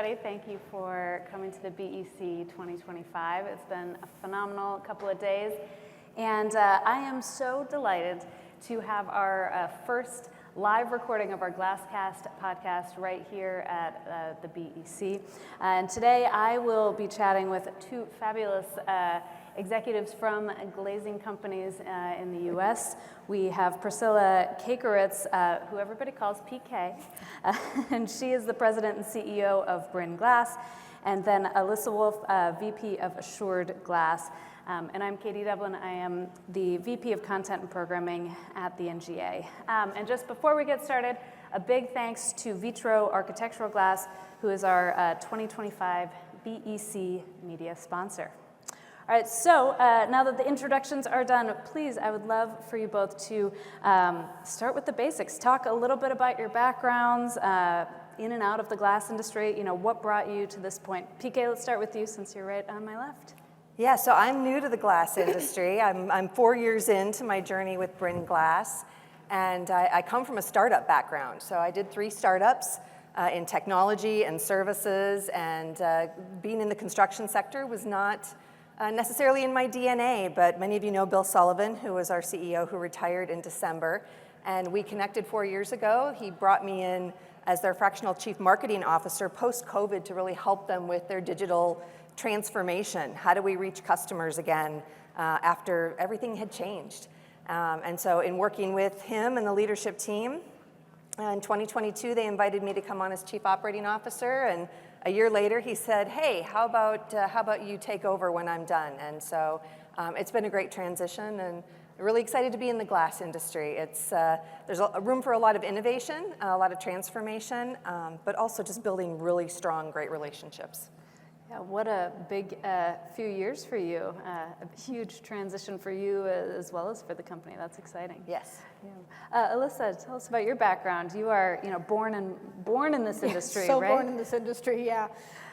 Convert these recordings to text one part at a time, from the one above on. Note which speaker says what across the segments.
Speaker 1: everybody. Thank you for coming to the BEC 2025. It's been a phenomenal couple of days, and I am so delighted to have our first live recording of our Glasscast podcast right here at the BEC. And today I will be chatting with two fabulous executives from glazing companies in the U.S. We have Priscilla Koeckeritz, who everybody calls PK, and she is the president and CEO of Brin Glass, and then Alyssa Wolf, VP of Assured Glass. And I'm Katy Devlin. I am the VP of Content and Programming at the NGA. And just before we get started, a big thanks to Vitro Architectural Glass, who is our 2025 BEC media sponsor. All right, so now that the introductions are done, please, I would love for you both to start with the basics. Talk a little bit about your backgrounds in and out of the glass industry. You know, what brought you to this point? PK, let's start with you since you're right on my left.
Speaker 2: Yeah, so I'm new to the glass industry. I'm 4 years into my journey with Brin Glass, and I come from a startup background. So I did 3 startups in technology and services, and being in the construction sector was not necessarily in my DNA, but many of you know Bill Sullivan, who was our CEO, who retired in December, and we connected 4 years ago. He brought me in as their fractional chief marketing officer post-COVID to really help them with their digital transformation. How do we reach customers again after everything had changed? And so in working with him and the leadership team, in 2022, they invited me to come on as chief operating officer, and a year later, he said, hey, how about you take over when I'm done? And so it's been a great transition, and really excited to be in the glass industry. There's a room for a lot of innovation, a lot of transformation, but also just building really strong, great relationships.
Speaker 1: Yeah, what a big few years for you. A huge transition for you as well as for the company. That's exciting.
Speaker 2: Yes.
Speaker 1: Yeah. Alyssa, tell us about your background. You are, born in this industry,
Speaker 3: so
Speaker 1: right?
Speaker 3: Born in this industry, yeah.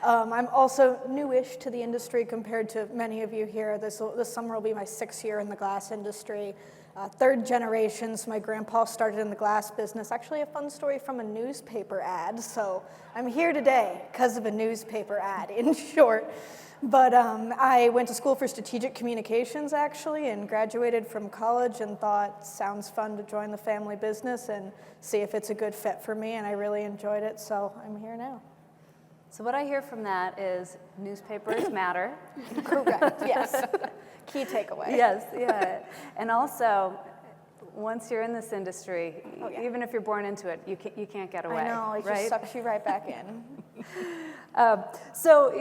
Speaker 3: I'm also newish to the industry compared to many of you here. This summer will be my 6th year in the glass industry. 3rd generation, so my grandpa started in the glass business. Actually, a fun story from a newspaper ad. So I'm here today because of a newspaper ad, in short. But I went to school for strategic communications, actually, and graduated from college and thought, sounds fun to join the family business and see if it's a good fit for me, and I really enjoyed it, so I'm here now.
Speaker 1: So what I hear from that is newspapers matter.
Speaker 3: Correct, yes. Key takeaway.
Speaker 1: Yes, yeah. And also, once you're in this industry, even if you're born into it, you can't get away.
Speaker 3: I know, it just sucks you right back in.
Speaker 1: So,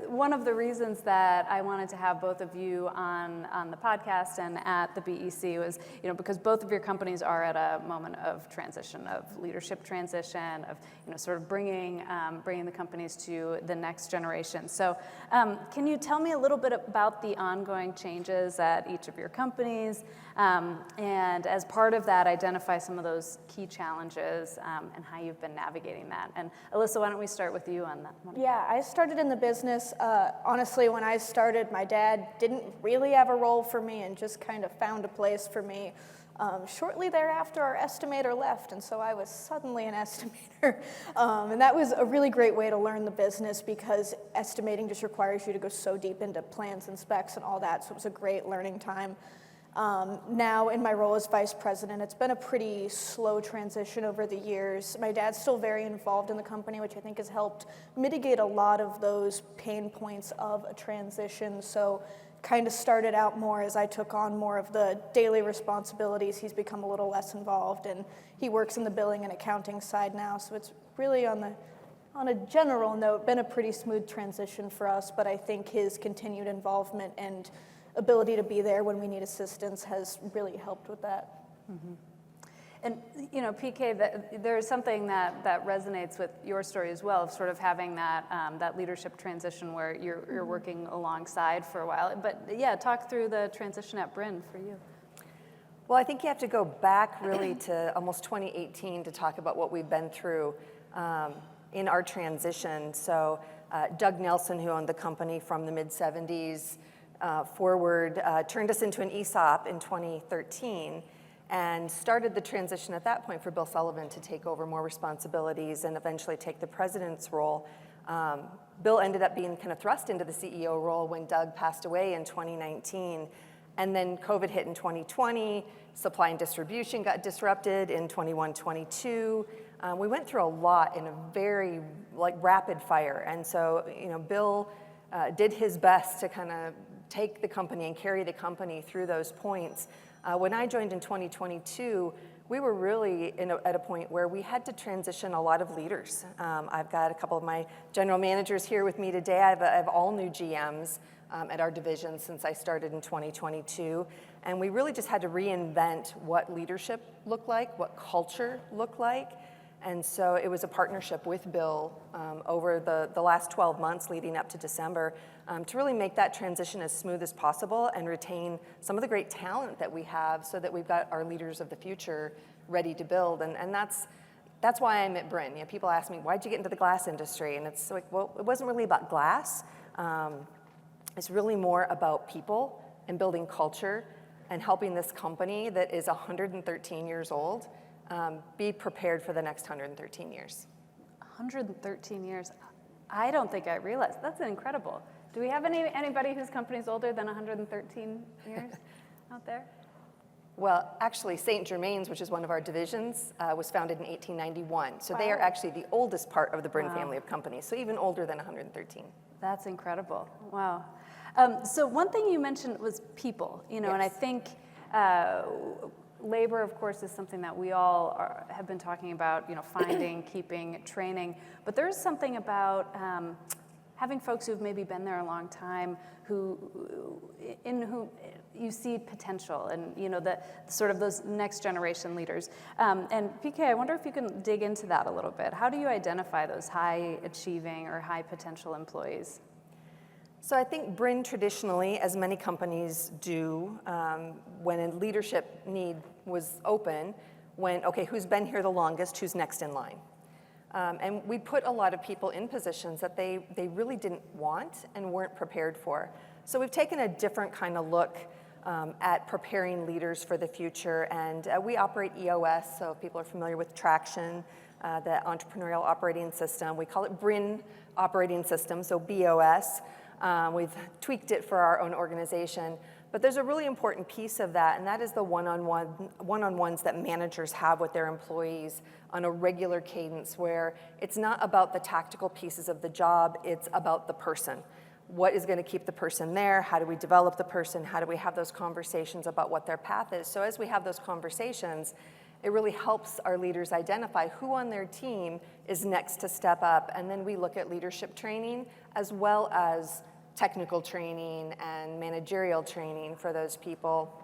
Speaker 1: one of the reasons that I wanted to have both of you on the podcast and at the BEC was, because both of your companies are at a moment of transition, of leadership transition, of, sort of bringing the companies to the next generation. So, can you tell me a little bit about the ongoing changes at each of your companies, and as part of that, identify some of those key challenges and how you've been navigating that? And Alyssa, why don't we start with you on that one?
Speaker 3: Yeah, I started in the business. Honestly, when I started, my dad didn't really have a role for me and just kind of found a place for me. Shortly thereafter, our estimator left, and so I was suddenly an estimator. And that was a really great way to learn the business because estimating just requires you to go so deep into plans and specs and all that, so it was a great learning time. Now in my role as vice president, it's been a pretty slow transition over the years. My dad's still very involved in the company, which I think has helped mitigate a lot of those pain points of a transition. So kind of started out more as I took on more of the daily responsibilities. He's become a little less involved, and he works in the billing and accounting side now. So it's really on a general note, been a pretty smooth transition for us, but I think his continued involvement and ability to be there when we need assistance has really helped with that.
Speaker 1: Mm-hmm. And, PK, there's something that resonates with your story as well, of sort of having that leadership transition where you're working alongside for a while. But, yeah, talk through the transition at Brin for you.
Speaker 2: Well, I think you have to go back really to almost 2018 to talk about what we've been through in our transition. So Doug Nelson, who owned the company from the mid-'70s forward, turned us into an ESOP in 2013 and started the transition at that point for Bill Sullivan to take over more responsibilities and eventually take the president's role. Bill ended up being kind of thrust into the CEO role when Doug passed away in 2019. And then COVID hit in 2020, supply and distribution got disrupted in 21-22. We went through a lot in a very rapid fire. And so, Bill did his best to kind of take the company and carry the company through those points. When I joined in 2022, we were really at a point where we had to transition a lot of leaders. I've got a couple of my general managers here with me today. I have all new GMs at our division since I started in 2022. And we really just had to reinvent what leadership looked like, what culture looked like. And so it was a partnership with Bill over the last 12 months leading up to December to really make that transition as smooth as possible and retain some of the great talent that we have so that we've got our leaders of the future ready to build. And that's why I'm at Brin. People ask me, why'd you get into the glass industry? And it's like, well, it wasn't really about glass. It's really more about people and building culture and helping this company that is 113 years old be prepared for the next 113 years.
Speaker 1: 113 years. I don't think I realized. That's incredible. Do we have anybody whose company is older than 113 years out there?
Speaker 2: Well, actually, St. Germain's, which is one of our divisions, was founded in 1891. So
Speaker 1: Wow.
Speaker 2: they are actually the oldest part of the Brin family of companies, so even older than 113.
Speaker 1: That's incredible. Wow. So one thing you mentioned was people, and I
Speaker 2: Yes.
Speaker 1: think labor, of course, is something that we all have been talking about, finding, keeping, training. But there's something about having folks who've maybe been there a long time, who you see potential, and the sort of those next generation leaders. And PK, I wonder if you can dig into that a little bit. How do you identify those high achieving or high potential employees?
Speaker 2: So I think Brin traditionally, as many companies do, when a leadership need was open, went, okay, who's been here the longest, who's next in line? And we put a lot of people in positions that they really didn't want and weren't prepared for. So we've taken a different kind of look at preparing leaders for the future, and we operate EOS, so if people are familiar with Traction, the Entrepreneurial Operating System, we call it Brin Operating System, so BOS. We've tweaked it for our own organization, but there's a really important piece of that, and that is the one-on-ones that managers have with their employees on a regular cadence, where it's not about the tactical pieces of the job, it's about the person. What is going to keep the person there? How do we develop the person? How do we have those conversations about what their path is? So as we have those conversations, it really helps our leaders identify who on their team is next to step up, and then we look at leadership training as well as technical training and managerial training for those people.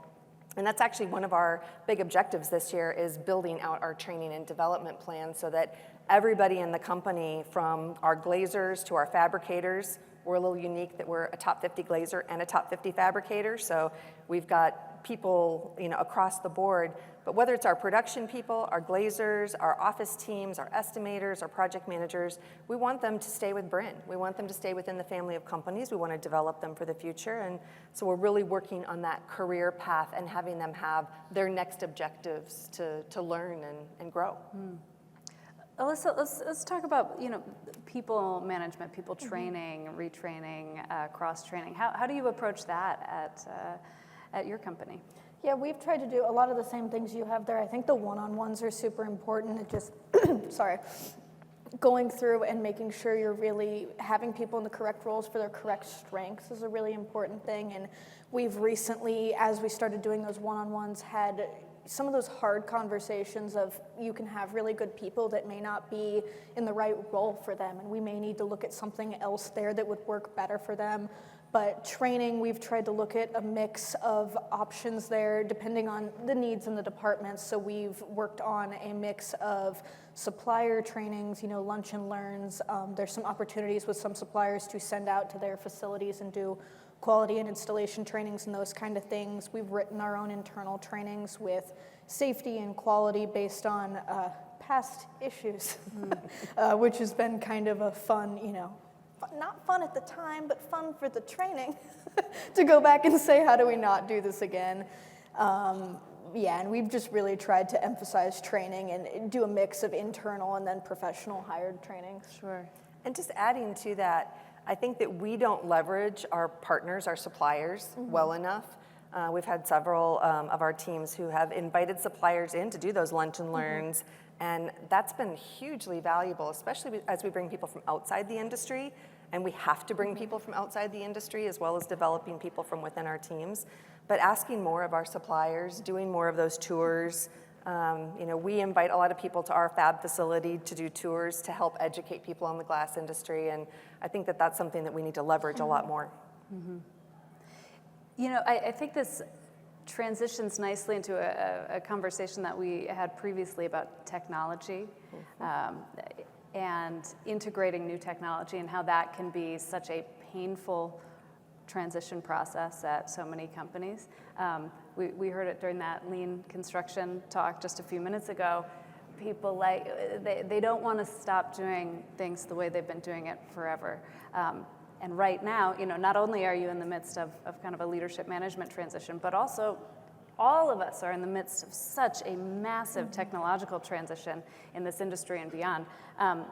Speaker 2: And that's actually one of our big objectives this year, is building out our training and development plan so that everybody in the company, from our glazers to our fabricators, we're a little unique that we're a top 50 glazer and a top 50 fabricator, so we've got people across the board. But whether it's our production people, our glazers, our office teams, our estimators, our project managers, we want them to stay with Brin. We want them to stay within the family of companies. We want to develop them for the future. And so we're really working on that career path and having them have their next objectives to learn and grow.
Speaker 1: Alyssa, let's talk about people management, people training, retraining, cross-training. How do you approach that at your company?
Speaker 3: Yeah, we've tried to do a lot of the same things you have there. I think the one-on-ones are super important. It just, going through and making sure you're really having people in the correct roles for their correct strengths is a really important thing. And we've recently, as we started doing those one-on-ones, had some of those hard conversations of you can have really good people that may not be in the right role for them, and we may need to look at something else there that would work better for them. But training, we've tried to look at a mix of options there depending on the needs in the departments. So we've worked on a mix of supplier trainings, lunch and learns. There's some opportunities with some suppliers to send out to their facilities and do quality and installation trainings and those kind of things. We've written our own internal trainings with safety and quality based on past issues, which has been kind of a fun, not fun at the time, but fun for the training to go back and say, how do we not do this again? And we've just really tried to emphasize training and do a mix of internal and then professional hired trainings.
Speaker 1: Sure.
Speaker 2: And just adding to that, I think that we don't leverage our partners, our suppliers, well enough. We've had several of our teams who have invited suppliers in to do those lunch and learns, and that's been hugely valuable, especially as we bring people from outside the industry, and we have to bring people from outside the industry as well as developing people from within our teams. But asking more of our suppliers, doing more of those tours. We invite a lot of people to our fab facility to do tours to help educate people on the glass industry, and I think that that's something that we need to leverage a lot more.
Speaker 1: I think this transitions nicely into a conversation that we had previously about technology and integrating new technology and how that can be such a painful transition process at so many companies. We heard it during that lean construction talk just a few minutes ago. People they don't want to stop doing things the way they've been doing it forever. And right now, not only are you in the midst of kind of a leadership management transition, but also all of us are in the midst of such a massive technological transition in this industry and beyond.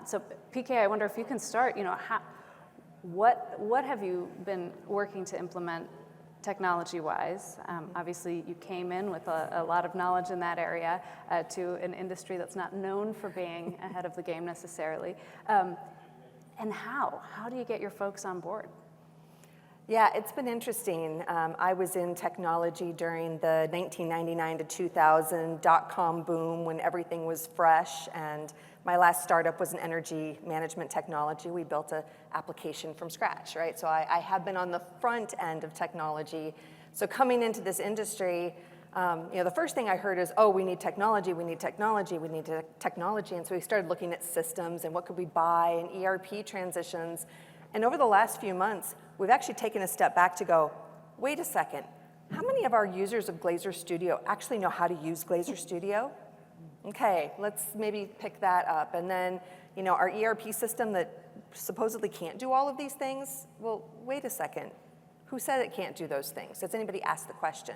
Speaker 1: So PK, I wonder if you can start, what have you been working to implement technology-wise? Obviously, you came in with a lot of knowledge in that area to an industry that's not known for being ahead of the game necessarily. And how? How do you get your folks on board?
Speaker 2: Yeah, it's been interesting. I was in technology during the 1999 to 2000 dot-com boom when everything was fresh, and my last startup was an energy management technology. We built an application from scratch, right? So I have been on the front end of technology. So coming into this industry, the first thing I heard is, we need technology, we need technology, we need technology. And so we started looking at systems and what could we buy and ERP transitions. And over the last few months, we've actually taken a step back to go, wait a second, how many of our users of Glazer Studio actually know how to use Glazer Studio? Okay, let's maybe pick that up. And then, our ERP system that supposedly can't do all of these things, well, wait a second, who said it can't do those things? Does anybody ask the question?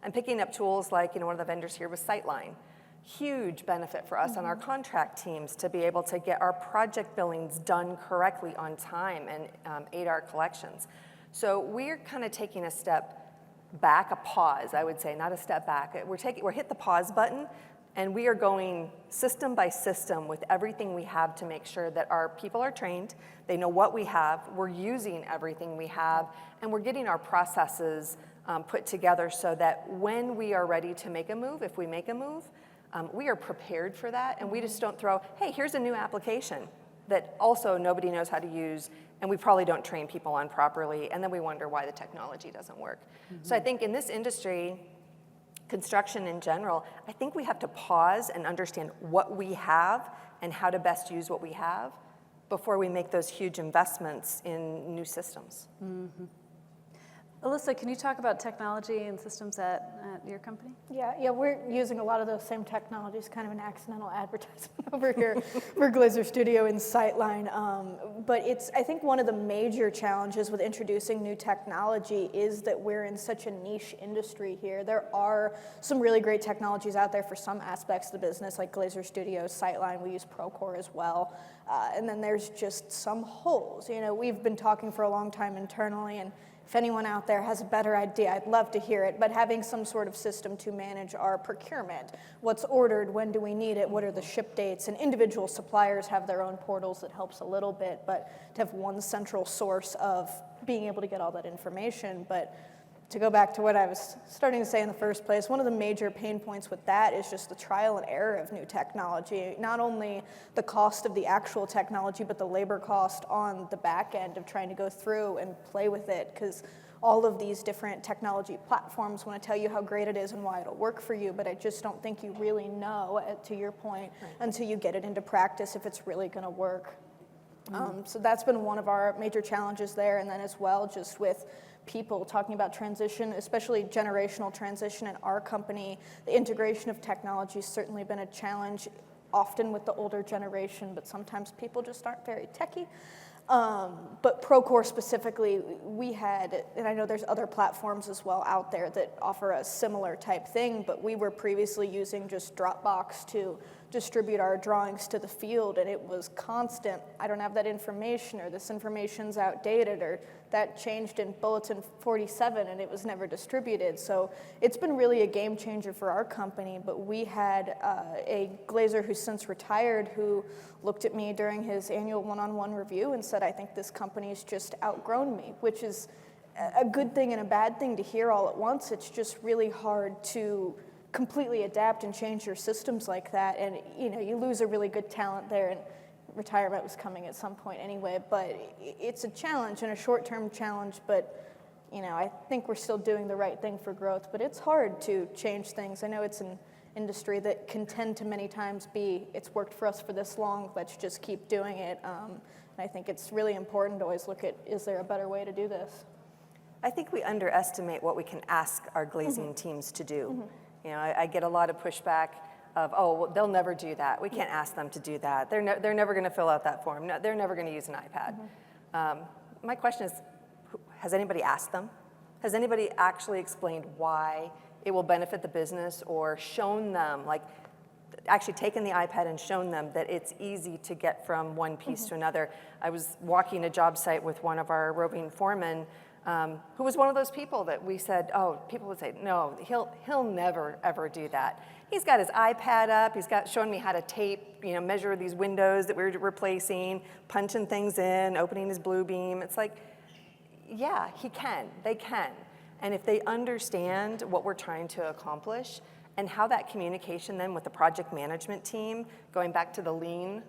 Speaker 2: And picking up tools like, one of the vendors here was Sightline. Huge benefit for us on our contract teams to be able to get our project billings done correctly on time and aid our collections. So we're kind of taking a step back, a pause, I would say, not a step back. We're hit the pause button, and we are going system by system with everything we have to make sure that our people are trained, they know what we have, we're using everything we have, and we're getting our processes put together so that when we are ready to make a move, if we make a move, we are prepared for that, and we just don't throw, hey, here's a new application that also nobody knows how to use, and we probably don't train people on properly, and then we wonder why the technology doesn't work. So I think in this industry, construction in general, I think we have to pause and understand what we have and how to best use what we have before we make those huge investments in new systems.
Speaker 1: Alyssa, can you talk about technology and systems at your company?
Speaker 3: Yeah, we're using a lot of those same technologies, kind of an accidental advertisement over here for Glazer Studio and Sightline. But I think one of the major challenges with introducing new technology is that we're in such a niche industry here. There are some really great technologies out there for some aspects of the business, like Glazer Studio, Sightline. We use Procore as well. And then there's just some holes. We've been talking for a long time internally, and if anyone out there has a better idea, I'd love to hear it, but having some sort of system to manage our procurement, what's ordered, when do we need it, what are the ship dates, and individual suppliers have their own portals that helps a little bit, but to have one central source of being able to get all that information. But to go back to what I was starting to say in the first place, one of the major pain points with that is just the trial and error of new technology. Not only the cost of the actual technology, but the labor cost on the back end of trying to go through and play with it, because all of these different technology platforms want to tell you how great it is and why it'll work for you, but I just don't think you really know, to your point, until you get it into practice if it's really going to work. So that's been one of our major challenges there, and then as well just with people talking about transition, especially generational transition in our company. The integration of technology has certainly been a challenge, often with the older generation, but sometimes people just aren't very techie. But Procore specifically, we had, and I know there's other platforms as well out there that offer a similar type thing, but we were previously using just Dropbox to distribute our drawings to the field, and it was constant. I don't have that information, or this information's outdated, or that changed in Bulletin 47 and it was never distributed. So it's been really a game changer for our company, but we had a glazer who's since retired who looked at me during his annual one-on-one review and said, I think this company's just outgrown me, which is a good thing and a bad thing to hear all at once. It's just really hard to completely adapt and change your systems like that, and you lose a really good talent there, and retirement was coming at some point anyway, but it's a challenge and a short-term challenge, but I think we're still doing the right thing for growth, but it's hard to change things. I know it's an industry that can tend to many times be, it's worked for us for this long, let's just keep doing it. And I think it's really important to always look at, is there a better way to do this?
Speaker 2: I think we underestimate what we can ask our glazing teams to do. I get a lot of pushback of, oh, well, they'll never do that. We can't ask them to do that. They're never going to fill out that form. No, they're never going to use an iPad. My question is, has anybody asked them? Has anybody actually explained why it will benefit the business, or shown them, like actually taken the iPad and shown them that it's easy to get from one piece to another? I was walking a job site with one of our roving foremen who was one of those people that we said, oh, people would say, no, he'll never, ever do that. He's got his iPad up, he's got showing me how to tape, measure these windows that we're replacing, punching things in, opening his Bluebeam. It's like, yeah, they can. And if they understand what we're trying to accomplish and how that communication then with the project management team, going back to the lean,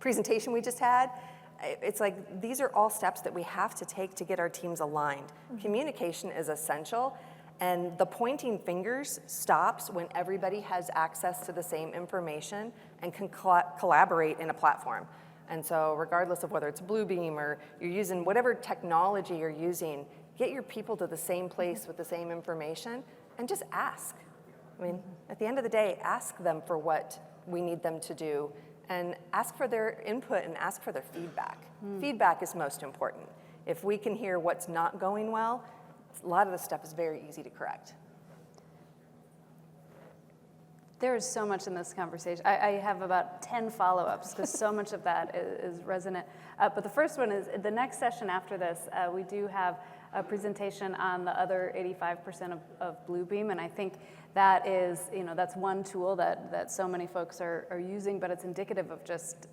Speaker 2: presentation we just had, it's like these are all steps that we have to take to get our teams aligned. Communication is essential, and the pointing fingers stops when everybody has access to the same information and can collaborate in a platform. And so regardless of whether it's Bluebeam or you're using whatever technology you're using, get your people to the same place with the same information and just ask. I mean, at the end of the day, ask them for what we need them to do, and ask for their input and ask for their feedback. Feedback is most important. If we can hear what's not going well, a lot of the stuff is very easy to correct.
Speaker 1: There is so much in this conversation. I have about 10 follow-ups because so much of that is resonant. But the first one is, the next session after this, we do have a presentation on the other 85% of Bluebeam, and I think that is, that's one tool that so many folks are using, but it's indicative of just,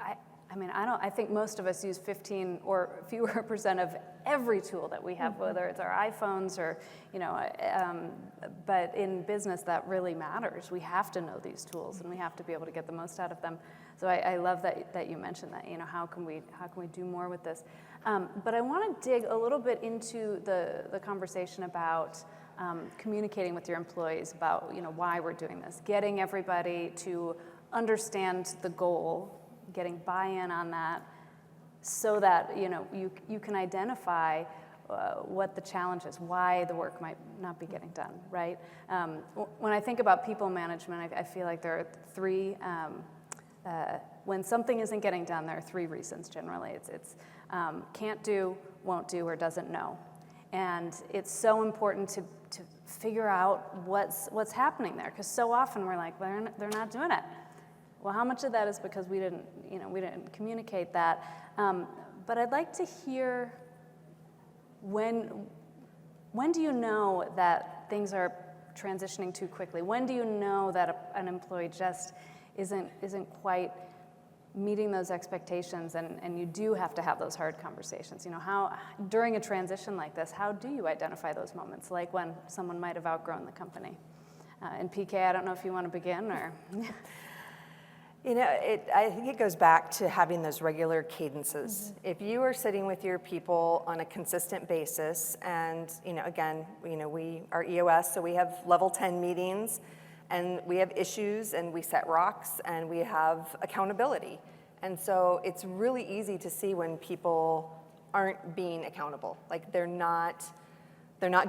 Speaker 1: I think most of us use 15 or fewer % of every tool that we have, whether it's our iPhones or, but in business that really matters. We have to know these tools and we have to be able to get the most out of them. So I love that you mentioned that, how can we do more with this? But I want to dig a little bit into the conversation about communicating with your employees about, why we're doing this, getting everybody to understand the goal, getting buy-in on that, so that you can identify what the challenge is, why the work might not be getting done, right? When I think about people management, I feel like there are three, when something isn't getting done, there are three reasons generally. It's can't do, won't do, or doesn't know. And it's so important to figure out what's happening there, because so often we're like, well, they're not doing it. Well, how much of that is because we didn't communicate that? But I'd like to hear when do you know that things are transitioning too quickly? When do you know that an employee just isn't quite meeting those expectations, and you do have to have those hard conversations? How, during a transition like this, how do you identify those moments, like when someone might have outgrown the company? And PK, I don't know if you want to begin, or...
Speaker 2: I think it goes back to having those regular cadences. If you are sitting with your people on a consistent basis, and again, we are EOS, so we have level 10 meetings, and we have issues, and we set rocks, and we have accountability. And so it's really easy to see when people aren't being accountable, like they're not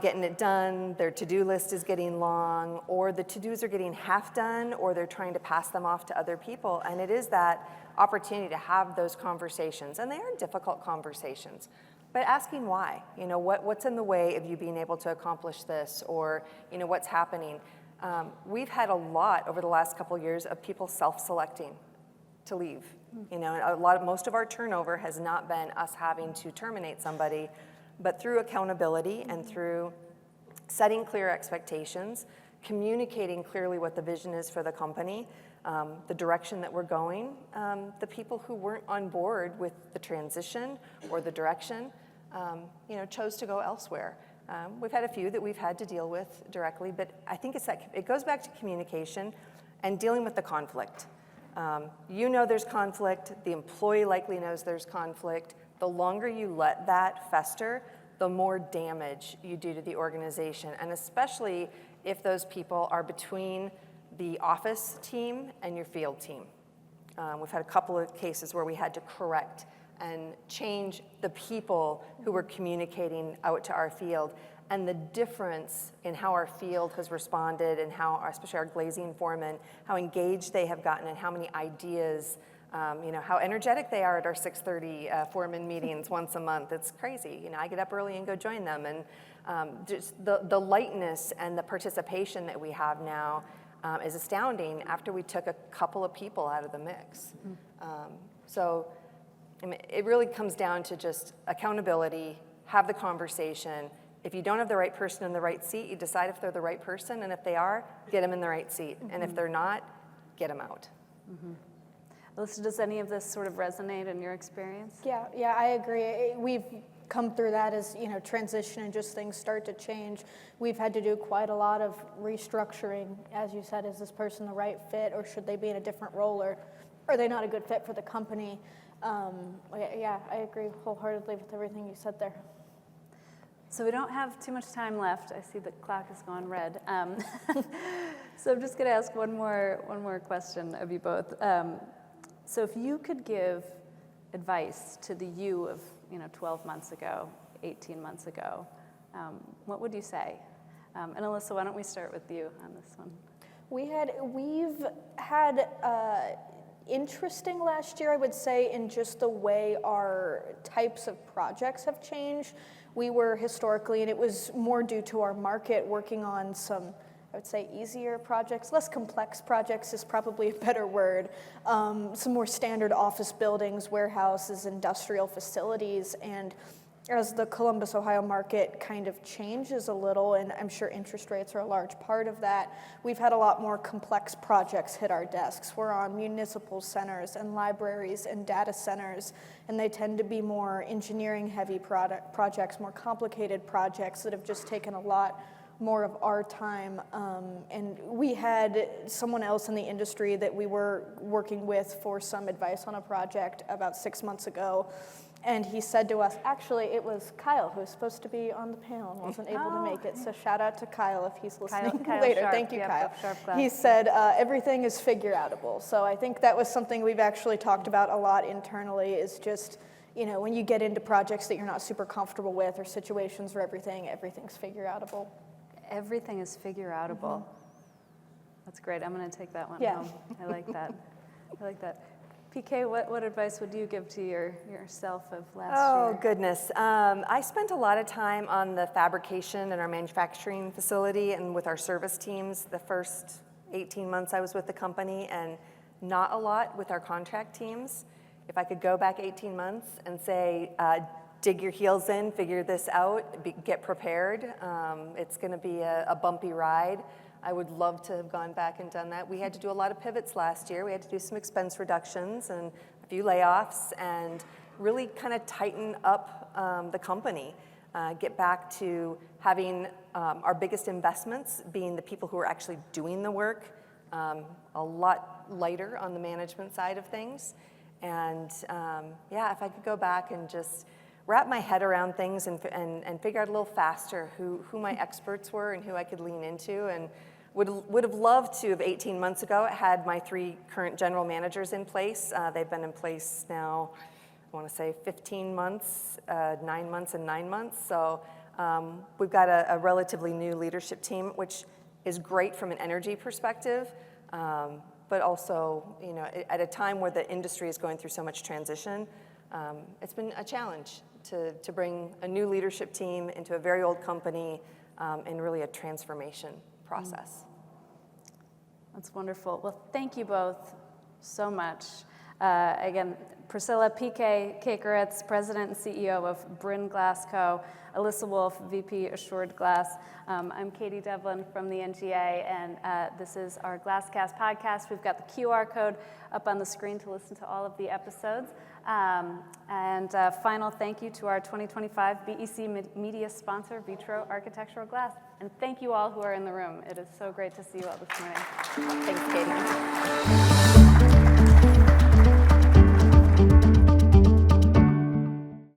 Speaker 2: getting it done, their to-do list is getting long, or the to-dos are getting half done, or they're trying to pass them off to other people. And it is that opportunity to have those conversations, and they are difficult conversations, but asking why, what's in the way of you being able to accomplish this, or what's happening. We've had a lot over the last couple of years of people self-selecting to leave. You know, most of our turnover has not been us having to terminate somebody, but through accountability and through setting clear expectations, communicating clearly what the vision is for the company, the direction that we're going, the people who weren't on board with the transition or the direction, you know, chose to go elsewhere. We've had a few that we've had to deal with directly, but I think it goes back to communication and dealing with the conflict. You know there's conflict, the employee likely knows there's conflict. The longer you let that fester, the more damage you do to the organization, and especially if those people are between the office team and your field team. We've had a couple of cases where we had to correct and change the people who were communicating out to our field, and the difference in how our field has responded and how, especially our glazing foremen, how engaged they have gotten and how many ideas, you know, how energetic they are at our 6:30 foreman meetings once a month. It's crazy. You know, I get up early and go join them, and just the lightness and the participation that we have now is astounding after we took a couple of people out of the mix. So I mean, it really comes down to just accountability, have the conversation. If you don't have the right person in the right seat, you decide if they're the right person, and if they are, get them in the right seat. And if they're not, get them out.
Speaker 1: Alyssa, does any of this sort of resonate in your experience?
Speaker 3: Yeah, I agree. We've come through that as, you know, transition and just things start to change. We've had to do quite a lot of restructuring. As you said, is this person the right fit, or should they be in a different role, or are they not a good fit for the company? Yeah, I agree wholeheartedly with everything you said there.
Speaker 1: So we don't have too much time left. I see the clock has gone red. So I'm just going to ask one more question of you both. So if you could give advice to the you of 12 months ago, 18 months ago, what would you say? And Alyssa, why don't we start with you on this one?
Speaker 3: We've had interesting last year, I would say, in just the way our types of projects have changed. We were historically, and it was more due to our market, working on some, I would say, easier projects. Less complex projects is probably a better word. Some more standard office buildings, warehouses, industrial facilities. And as the Columbus, Ohio market kind of changes a little, and I'm sure interest rates are a large part of that, we've had a lot more complex projects hit our desks. We're on municipal centers and libraries and data centers, and they tend to be more engineering-heavy projects, more complicated projects that have just taken a lot more of our time. And we had someone else in the industry that we were working with for some advice on a project about 6 months ago. And he said to us, actually, it was Kyle who was supposed to be on the panel and wasn't able to make it. So shout out to Kyle if he's listening
Speaker 1: Kyle
Speaker 3: later.
Speaker 1: Sharp.
Speaker 3: Thank you, Kyle.
Speaker 1: Sharp
Speaker 3: He said, everything is figure-outable. So I think that was something we've actually talked about a lot internally, is just, when you get into projects that you're not super comfortable with, or situations where everything's figure-outable.
Speaker 1: Everything is figure-outable. That's great. I'm going to take that one home. I like that. PK, what advice would you give to yourself of last year?
Speaker 2: Oh, goodness. I spent a lot of time on the fabrication in our manufacturing facility and with our service teams the first 18 months I was with the company, and not a lot with our contract teams. If I could go back 18 months and say, dig your heels in, figure this out, get prepared. It's going to be a bumpy ride. I would love to have gone back and done that. We had to do a lot of pivots last year. We had to do some expense reductions and a few layoffs, and really kind of tighten up the company. Get back to having our biggest investments being the people who are actually doing the work, a lot lighter on the management side of things. And if I could go back and just wrap my head around things and figure out a little faster who my experts were and who I could lean into, and would have loved to have 18 months ago had my 3 current general managers in place. They've been in place now, I want to say 15 months, 9 months and 9 months. So we've got a relatively new leadership team, which is great from an energy perspective, but also, at a time where the industry is going through so much transition, it's been a challenge to bring a new leadership team into a very old company, and really a transformation process.
Speaker 1: That's wonderful. Well, thank you both so much. Again, Priscilla Koeckeritz, President and CEO of Brin Glass Co. Alyssa Wolf, VP Assured Glass. I'm Katy Devlin from the NGA, and this is our GlassCast podcast. We've got the QR code up on the screen to listen to all of the episodes. Final thank you to our 2025 BEC media sponsor, Vitro Architectural Glass. And thank you all who are in the room. It is so great to see you all this morning.
Speaker 2: Thanks, Katy.